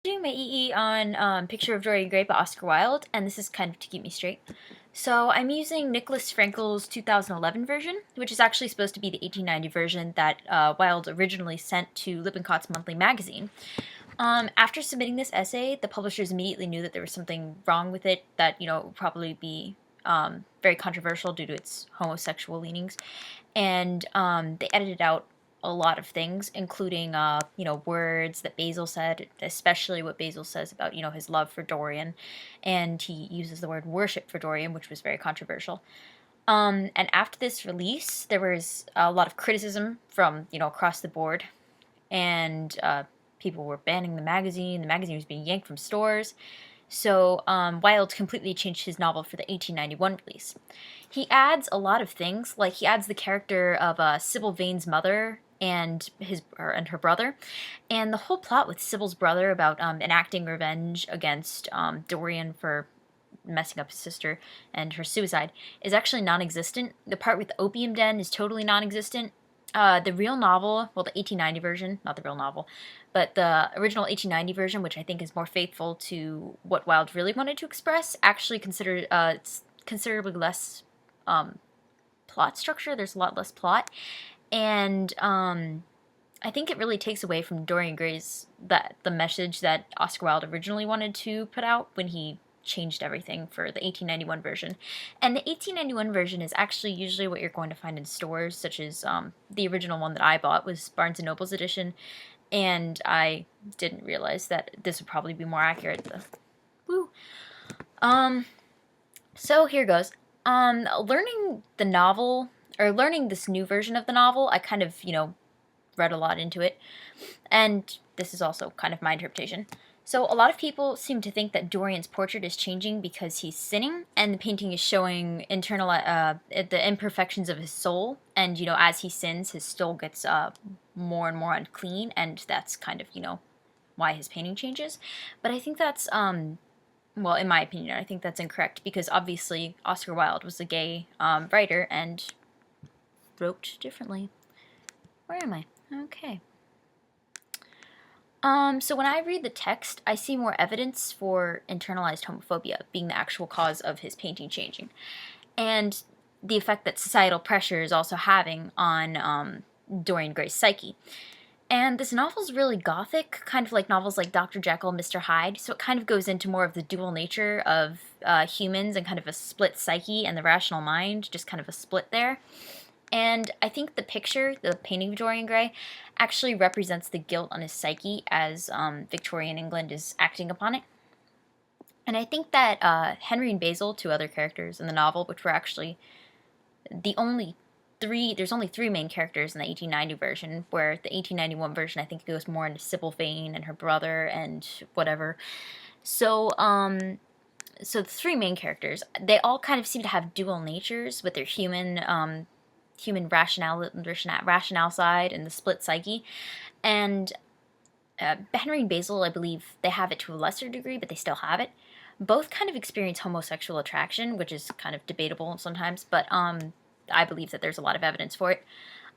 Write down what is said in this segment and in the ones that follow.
Doing my EE on Picture of Dorian Gray by Oscar Wilde, and this is kind of to keep me straight. So I'm using Nicholas Frankel's 2011 version, which is actually supposed to be the 1890 version that Wilde originally sent to Lippincott's monthly magazine. After submitting this essay, the publishers immediately knew that there was something wrong with it, that, it would probably be very controversial due to its homosexual leanings, and they edited out a lot of things, including, words that Basil said, especially what Basil says about, his love for Dorian, and he uses the word worship for Dorian, which was very controversial. And after this release, there was a lot of criticism from, across the board, and people were banning the magazine. The magazine was being yanked from stores. So Wilde completely changed his novel for the 1891 release. He adds a lot of things, like he adds the character of Sybil Vane's mother and her brother, and the whole plot with Sybil's brother about enacting revenge against Dorian for messing up his sister and her suicide is actually non-existent. The part with the opium den is totally non-existent. The real novel, well, the 1890 version, not the real novel, but the original 1890 version, which I think is more faithful to what Wilde really wanted to express, actually it's considerably less plot structure. There's a lot less plot, and I think it really takes away from Dorian Gray's the message that Oscar Wilde originally wanted to put out when he changed everything for the 1891 version. And the 1891 version is actually usually what you're going to find in stores, such as the original one that I bought was Barnes & Noble's edition, and I didn't realize that this would probably be more accurate. Woo. So here goes. Learning the novel, or learning this new version of the novel, I kind of, read a lot into it, and this is also kind of my interpretation. So a lot of people seem to think that Dorian's portrait is changing because he's sinning, and the painting is showing the imperfections of his soul, and, as he sins, his soul gets more and more unclean, and that's kind of, why his painting changes. But I think that's, well, in my opinion, I think that's incorrect, because obviously Oscar Wilde was a gay writer and wrote differently. Where am I? Okay. So when I read the text, I see more evidence for internalized homophobia being the actual cause of his painting changing, and the effect that societal pressure is also having on Dorian Gray's psyche. And this novel's really gothic, kind of like novels like Dr. Jekyll and Mr. Hyde, so it kind of goes into more of the dual nature of humans and kind of a split psyche and the rational mind, just kind of a split there. And I think the painting of Dorian Gray, actually represents the guilt on his psyche as Victorian England is acting upon it. And I think that Henry and Basil, two other characters in the novel, which were actually there's only three main characters in the 1890 version, where the 1891 version I think goes more into Sybil Vane and her brother and whatever. So, so the three main characters, they all kind of seem to have dual natures with their human rationale side and the split psyche. And Henry and Basil, I believe, they have it to a lesser degree, but they still have it. Both kind of experience homosexual attraction, which is kind of debatable sometimes, but I believe that there's a lot of evidence for it.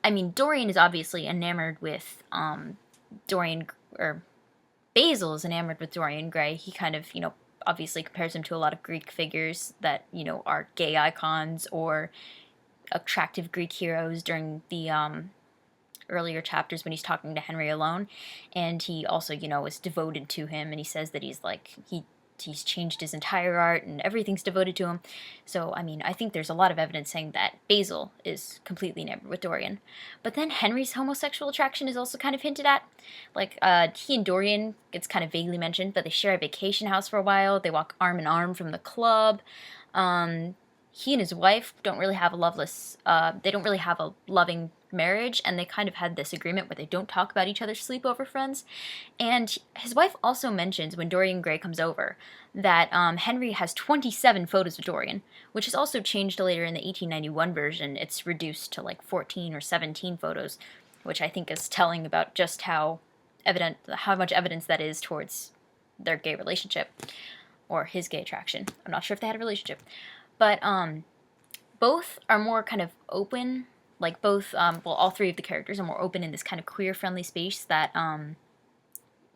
I mean, Dorian is obviously enamored with Basil is enamored with Dorian Gray. He kind of, obviously compares him to a lot of Greek figures that, are gay icons or attractive Greek heroes during the earlier chapters when he's talking to Henry alone, and he also, is devoted to him, and he says that he's changed his entire art and everything's devoted to him. So, I mean, I think there's a lot of evidence saying that Basil is completely enamored with Dorian. But then Henry's homosexual attraction is also kind of hinted at. Like, he and Dorian, it's kind of vaguely mentioned, but they share a vacation house for a while. They walk arm in arm from the club. He and his wife don't really have a loving marriage, and they kind of had this agreement where they don't talk about each other's sleepover friends. And his wife also mentions, when Dorian Gray comes over, that Henry has 27 photos of Dorian, which is also changed later in the 1891 version. It's reduced to like 14 or 17 photos, which I think is telling about just how much evidence that is towards their gay relationship, or his gay attraction. I'm not sure if they had a relationship. But both are more kind of open, like both, all three of the characters are more open in this kind of queer-friendly space that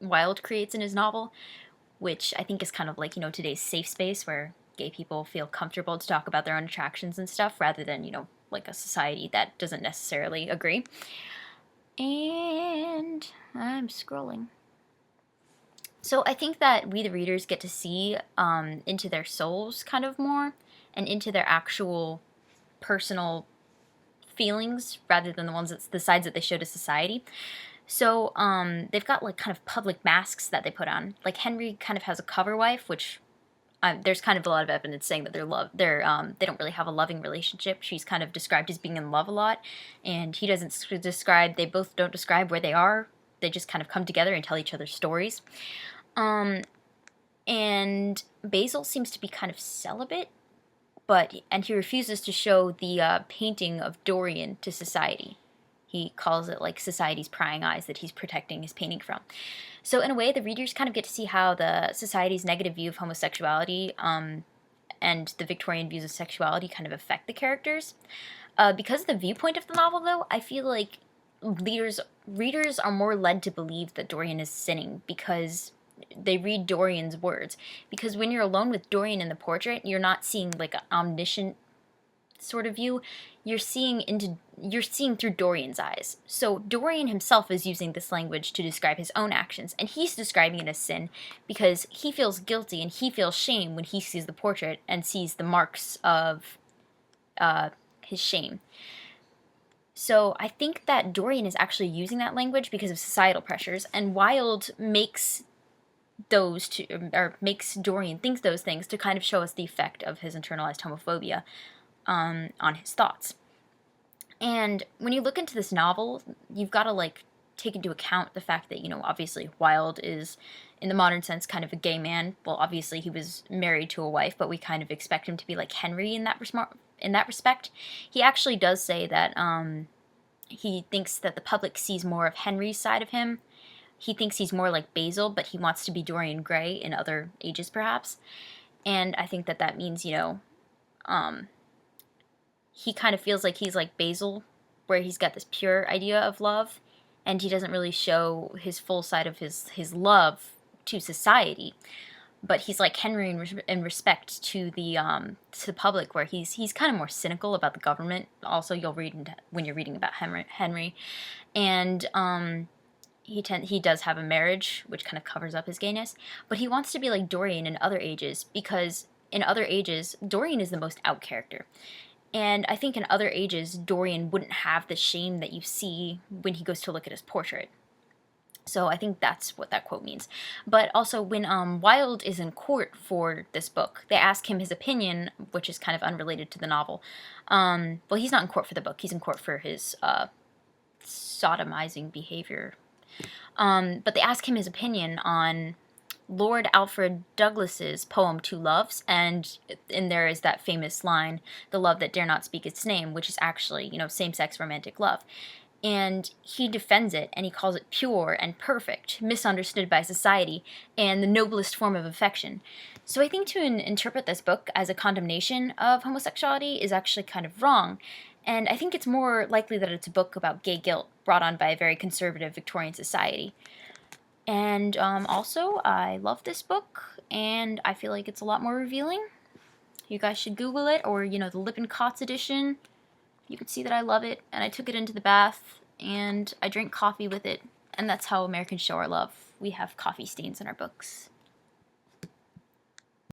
Wilde creates in his novel, which I think is kind of like, today's safe space where gay people feel comfortable to talk about their own attractions and stuff rather than, like a society that doesn't necessarily agree. And I'm scrolling. So I think that we, the readers, get to see into their souls kind of more and into their actual personal feelings rather than the sides that they show to society. So they've got like kind of public masks that they put on. Like Henry kind of has a cover wife, which there's kind of a lot of evidence saying that they don't really have a loving relationship. She's kind of described as being in love a lot, and he doesn't describe. They both don't describe where they are. They just kind of come together and tell each other stories. And Basil seems to be kind of celibate, and he refuses to show the painting of Dorian to society. He calls it like society's prying eyes that he's protecting his painting from. So in a way, the readers kind of get to see how the society's negative view of homosexuality and the Victorian views of sexuality kind of affect the characters. Because of the viewpoint of the novel, though, I feel like readers are more led to believe that Dorian is sinning because they read Dorian's words. Because when you're alone with Dorian in the portrait, you're not seeing like an omniscient sort of view. You're seeing through Dorian's eyes. So Dorian himself is using this language to describe his own actions, and he's describing it as sin because he feels guilty and he feels shame when he sees the portrait and sees the marks of his shame. So I think that Dorian is actually using that language because of societal pressures, and Wilde makes Dorian think those things to kind of show us the effect of his internalized homophobia on his thoughts. And when you look into this novel, you've got to like take into account the fact that, obviously Wilde is, in the modern sense, kind of a gay man. Well, obviously he was married to a wife, but we kind of expect him to be like Henry in that respect. He actually does say that he thinks that the public sees more of Henry's side of him. He thinks he's more like Basil, but he wants to be Dorian Gray in other ages, perhaps. And I think that means, he kind of feels like he's like Basil, where he's got this pure idea of love, and he doesn't really show his full side of his love to society. But he's like Henry in respect to the public, where he's kind of more cynical about the government. Also, you'll read when you're reading about Henry, and he does have a marriage, which kind of covers up his gayness. But he wants to be like Dorian in other ages, because in other ages, Dorian is the most out character. And I think in other ages, Dorian wouldn't have the shame that you see when he goes to look at his portrait. So I think that's what that quote means. But also, when Wilde is in court for this book, they ask him his opinion, which is kind of unrelated to the novel. Well, he's not in court for the book. He's in court for his sodomizing behavior. But they ask him his opinion on Lord Alfred Douglas's poem Two Loves, and in there is that famous line, "The love that dare not speak its name," which is actually, same-sex romantic love. And he defends it, and he calls it pure and perfect, misunderstood by society, and the noblest form of affection. So I think to interpret this book as a condemnation of homosexuality is actually kind of wrong, and I think it's more likely that it's a book about gay guilt brought on by a very conservative Victorian society. And also, I love this book, and I feel like it's a lot more revealing. You guys should Google it, or, the Lippincott edition. You can see that I love it, and I took it into the bath, and I drink coffee with it, and that's how Americans show our love. We have coffee stains in our books.